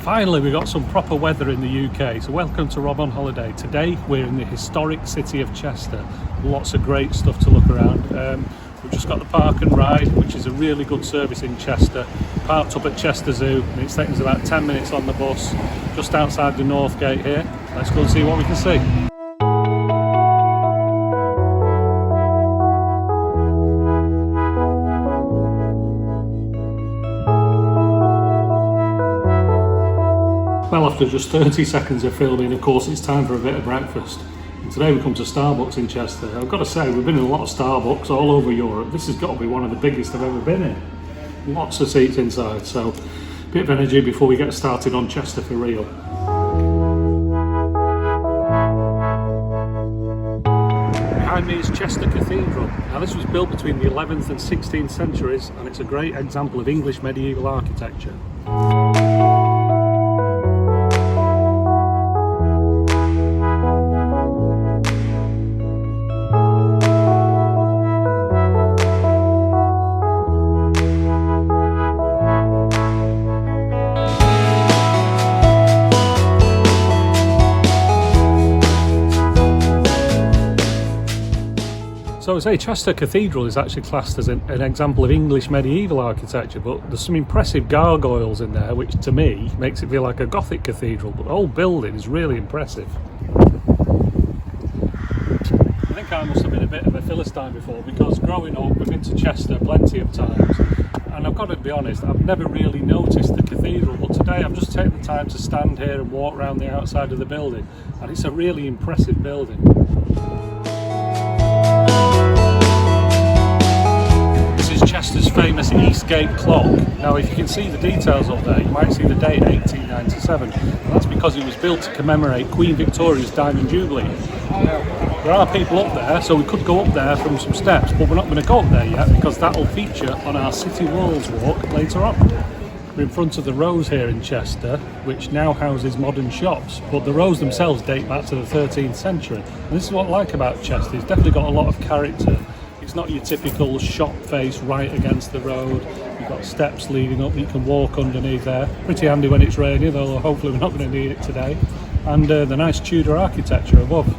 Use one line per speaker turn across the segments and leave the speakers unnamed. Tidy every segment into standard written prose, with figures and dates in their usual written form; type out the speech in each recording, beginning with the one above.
Finally, we got some proper weather in the UK, so welcome to Rob on Holiday. Today we're in the historic city of Chester. Lots of great stuff to look around. We've just got the Park and Ride, which is a really good service in Chester. Parked up at Chester Zoo, and it's taking us about 10 minutes on the bus, just outside the North Gate here. Let's go and see what we can see. Well, after just 30 seconds of filming, of course, it's time for a bit of breakfast. And today we come to Starbucks in Chester. I've got to say, we've been in a lot of Starbucks all over Europe. This has got to be one of the biggest I've ever been in. Lots of seats inside, so a bit of energy before we get started on Chester for real. Behind me is Chester Cathedral. Now, this was built between the 11th and 16th centuries, and it's a great example of English medieval architecture. So I would say Chester Cathedral is actually classed as an example of English medieval architecture, but there's some impressive gargoyles in there, which to me makes it feel like a Gothic cathedral, but the whole building is really impressive. I think I must have been a bit of a Philistine before, because growing up we've been to Chester plenty of times, and I've got to be honest, I've never really noticed the cathedral, but today I've just taken the time to stand here and walk around the outside of the building, and it's a really impressive building. Chester's famous Eastgate clock. Now, if you can see the details up there, you might see the date 1897. And that's because it was built to commemorate Queen Victoria's Diamond Jubilee. Now, there are people up there, so we could go up there from some steps, but we're not going to go up there yet because that will feature on our City Walls walk later on. We're in front of the Rose here in Chester, which now houses modern shops, but the Rose themselves date back to the 13th century. And this is what I like about Chester. It's definitely got a lot of character. It's not your typical shop face right against the road. You've got steps leading up that you can walk underneath there. Pretty handy when it's raining, though hopefully we're not going to need it today. And the nice Tudor architecture above.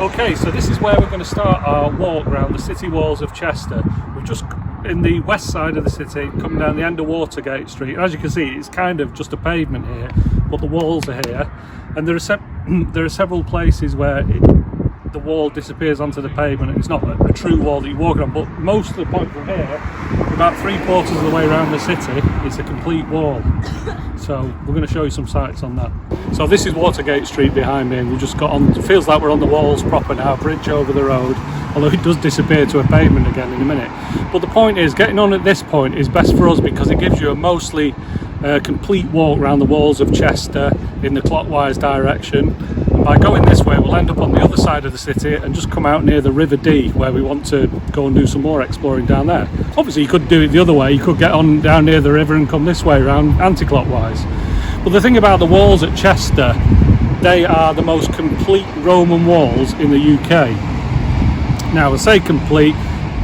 Okay, so this is where we're going to start our walk around the city walls of Chester. We're just in the west side of the city, coming down the end of Watergate Street. And as you can see, it's kind of just a pavement here, but the walls are here. And there are several places where the wall disappears onto the pavement, and it's not a true wall that you're walking on. But most of the point from here, about 3/4 of the way around the city, it's a complete wall. So we're going to show you some sights on that. So this is Watergate Street behind me, and we just got on, it feels like we're on the walls proper now, bridge over the road, although it does disappear to a pavement again in a minute. But the point is, getting on at this point is best for us because it gives you a mostly complete walk around the walls of Chester in the clockwise direction. And by going this way, we'll end up on the other side of the city and just come out near the River Dee, where we want to go and do some more exploring down there. Obviously you could do it the other way, you could get on down near the river and come this way around anti-clockwise. But the thing about the walls at Chester, they are the most complete Roman walls in the UK. Now I say complete,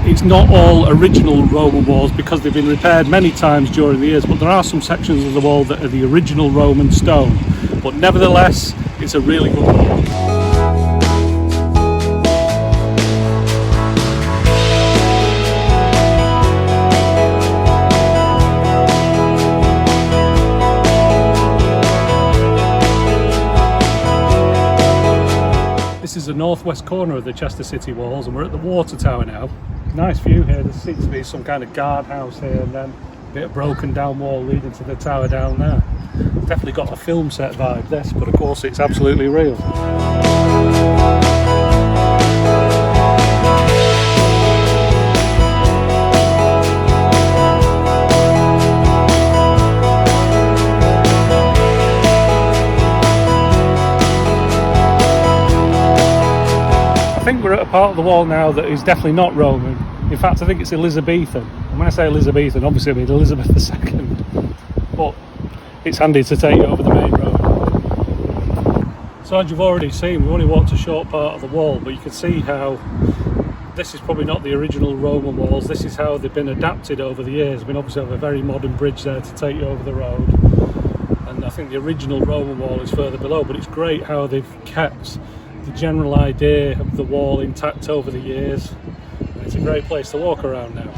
it's not all original Roman walls because they've been repaired many times during the years, but there are some sections of the wall that are the original Roman stone. But nevertheless, it's a really good walk. This is the northwest corner of the Chester City walls, and we're at the water tower now. Nice view here. There seems to be some kind of guardhouse here, and then a bit of broken down wall leading to the tower down there. Definitely got a film set vibe this, but of course it's absolutely real. I think we're at a part of the wall now that is definitely not Roman. In fact, I think it's Elizabethan. And when I say Elizabethan, obviously I mean Elizabeth II. But it's handy to take you over the main road. So as you've already seen, we've only walked a short part of the wall, but you can see how this is probably not the original Roman walls. This is how they've been adapted over the years. I mean, obviously have a very modern bridge there to take you over the road, and I think the original Roman wall is further below, but it's great how they've kept the general idea of the wall intact over the years. And it's a great place to walk around now.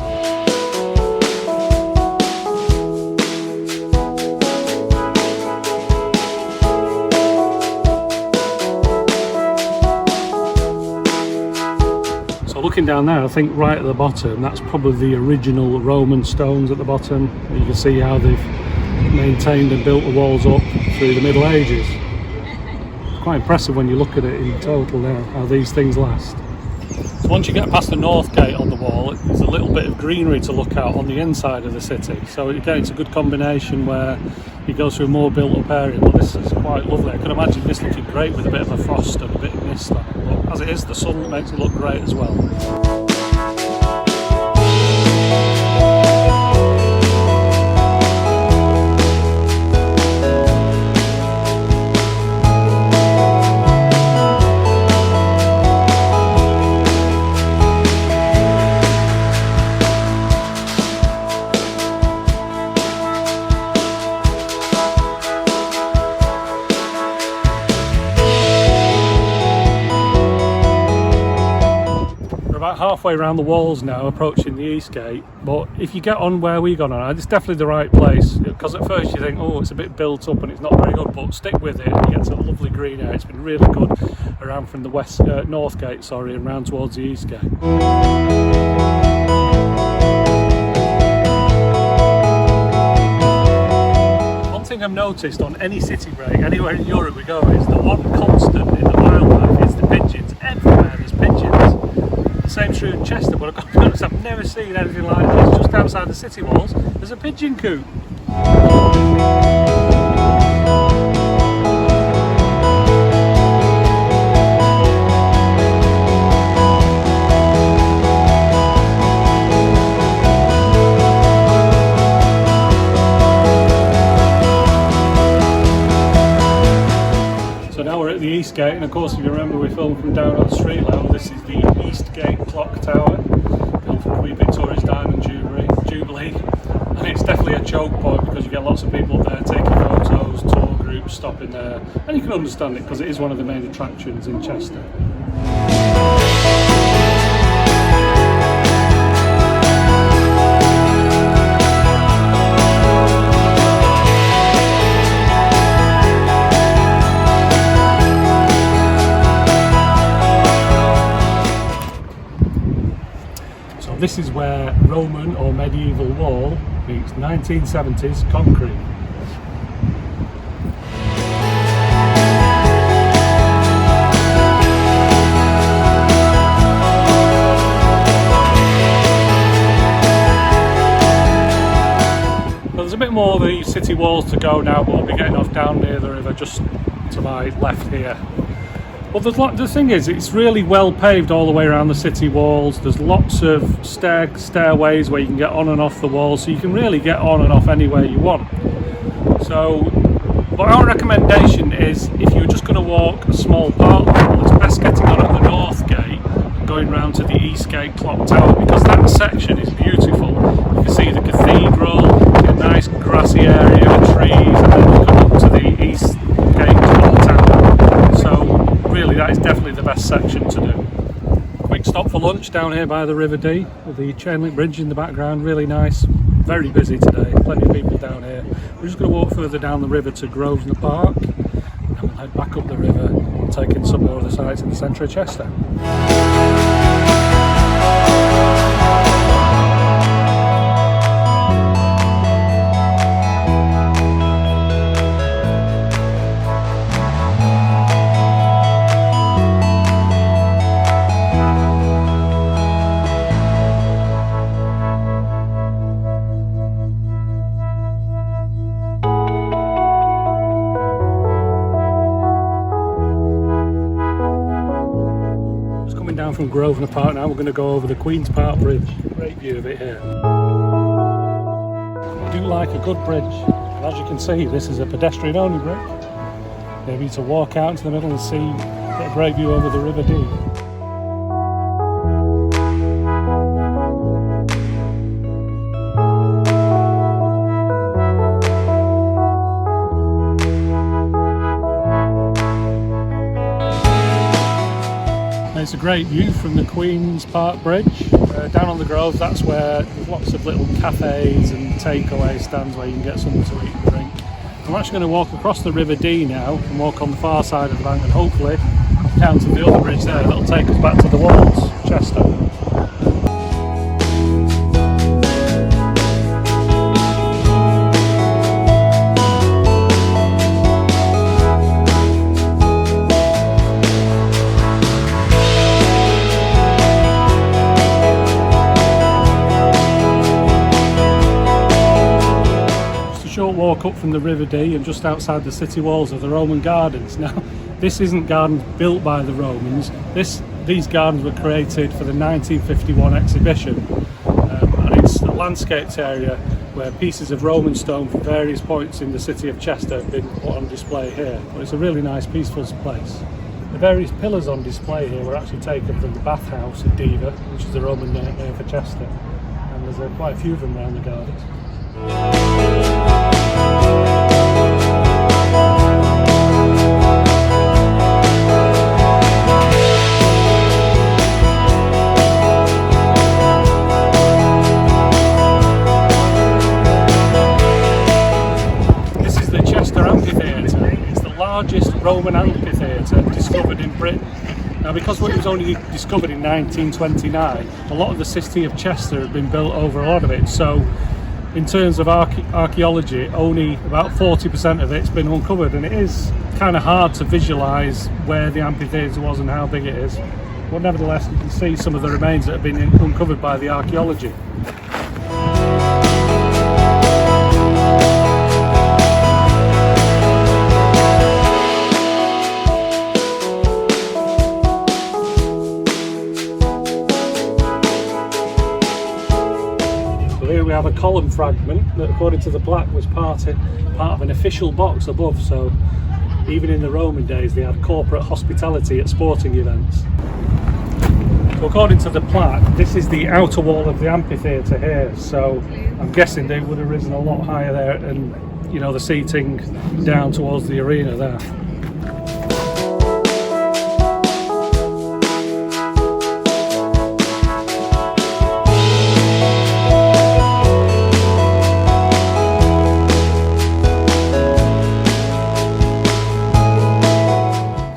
Looking down there, I think right at the bottom, that's probably the original Roman stones at the bottom. You can see how they've maintained and built the walls up through the Middle Ages. It's quite impressive when you look at it in total now, how these things last. So once you get past the north gate on the wall, there's a little bit of greenery to look out on the inside of the city. So again, it's a good combination where you go through a more built up area, but this is quite lovely. I can imagine this looking great with a bit of a frost and a bit of mist on it. But as it is, the sun makes it look great as well. Halfway around the walls now, approaching the Eastgate, but if you get on where we got on, it's definitely the right place, because at first you think, oh, it's a bit built up and it's not very good, but stick with it, you get some lovely green air. It's been really good around from the north gate, and round towards the Eastgate. One thing I've noticed on any city break, anywhere in Europe we go, is the one constant in the wildlife is the pigeons. Everywhere there's pigeons. Same true in Chester, but I've got to be honest, I've never seen anything like this. Just outside the city walls, there's a pigeon coop. So now we're at the Eastgate, and of course, if you remember, we filmed from down on the street level. This is the Eastgate clock tower, built for Queen Victoria's Diamond Jubilee, and it's definitely a choke point because you get lots of people there taking photos, tour groups stopping there, and you can understand it because it is one of the main attractions in Chester. This is where Roman or medieval wall meets 1970s concrete. Well, there's a bit more of the city walls to go now, but we'll be getting off down near the river just to my left here. Well, the thing is, it's really well paved all the way around the city walls. There's lots of stairways where you can get on and off the walls, so you can really get on and off anywhere you want. So, but our recommendation is, if you're just going to walk a small part of the wall, it's best getting on at the north gate and going round to the Eastgate clock tower, because that section is beautiful. You can see the cathedral, a nice grassy area with trees, and then you come up to the Eastgate clock tower. So really, that is definitely the best section to do. Quick stop for lunch down here by the River Dee with the chain link bridge in the background. Really nice. Very busy today. Plenty of people down here. We're just going to walk further down the river to Grosvenor Park, and we'll head back up the river and take in some more of the sights in the centre of Chester. Down from Grosvenor Park now, we're going to go over the Queen's Park Bridge. Great view of it here. I do like a good bridge, and as you can see, this is a pedestrian only bridge. maybe to walk out into the middle and see a great view over the River Dee. It's a great view from the Queen's Park Bridge. Down on the Grove, that's where there's lots of little cafes and takeaway stands where you can get something to eat and drink. I'm actually going to walk across the River Dee now and walk on the far side of the bank and hopefully down to the other bridge there that'll take us back to the walls, Chester. Short walk up from the River Dee and just outside the city walls of the Roman gardens. Now, this isn't gardens built by the Romans. These gardens were created for the 1951 exhibition, and it's a landscaped area where pieces of Roman stone from various points in the city of Chester have been put on display here. But it's a really nice, peaceful place. The various pillars on display here were actually taken from the bathhouse at Diva, which is the Roman name for Chester, and there's quite a few of them around the gardens. This is the Chester Amphitheatre. It's the largest Roman amphitheatre discovered in Britain. Now, because it was only discovered in 1929, a lot of the city of Chester had been built over a lot of it. So in terms of archaeology, only about 40% of it's been uncovered, and it is kind of hard to visualise where the amphitheatre was and how big it is. But nevertheless, you can see some of the remains that have been uncovered by the archaeology. Here we have a column fragment that, according to the plaque, was part of an official box above. So even in the Roman days they had corporate hospitality at sporting events. So according to the plaque, this is the outer wall of the amphitheatre here, so I'm guessing they would have risen a lot higher there, and you know, the seating down towards the arena there.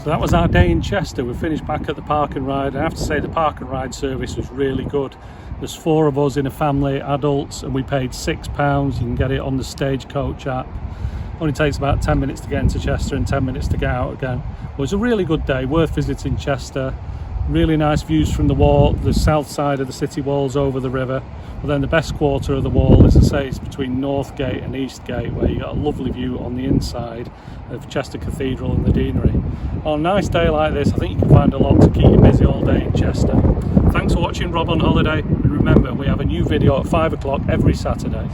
So that was our day in Chester. We finished back at the park and ride. I have to say the park and ride service was really good. There's 4 of us in a family, adults, and we paid £6. You can get it on the Stagecoach app. Only takes about 10 minutes to get into Chester and 10 minutes to get out again. It was a really good day, worth visiting Chester. Really nice views from the wall, the south side of the city walls over the river. But then the best quarter of the wall, as I say, is between Northgate and Eastgate, where you got a lovely view on the inside of Chester Cathedral and the Deanery. On a nice day like this, I think you can find a lot to keep you busy all day in Chester. Thanks for watching Rob on Holiday, and remember, we have a new video at 5 o'clock every Saturday.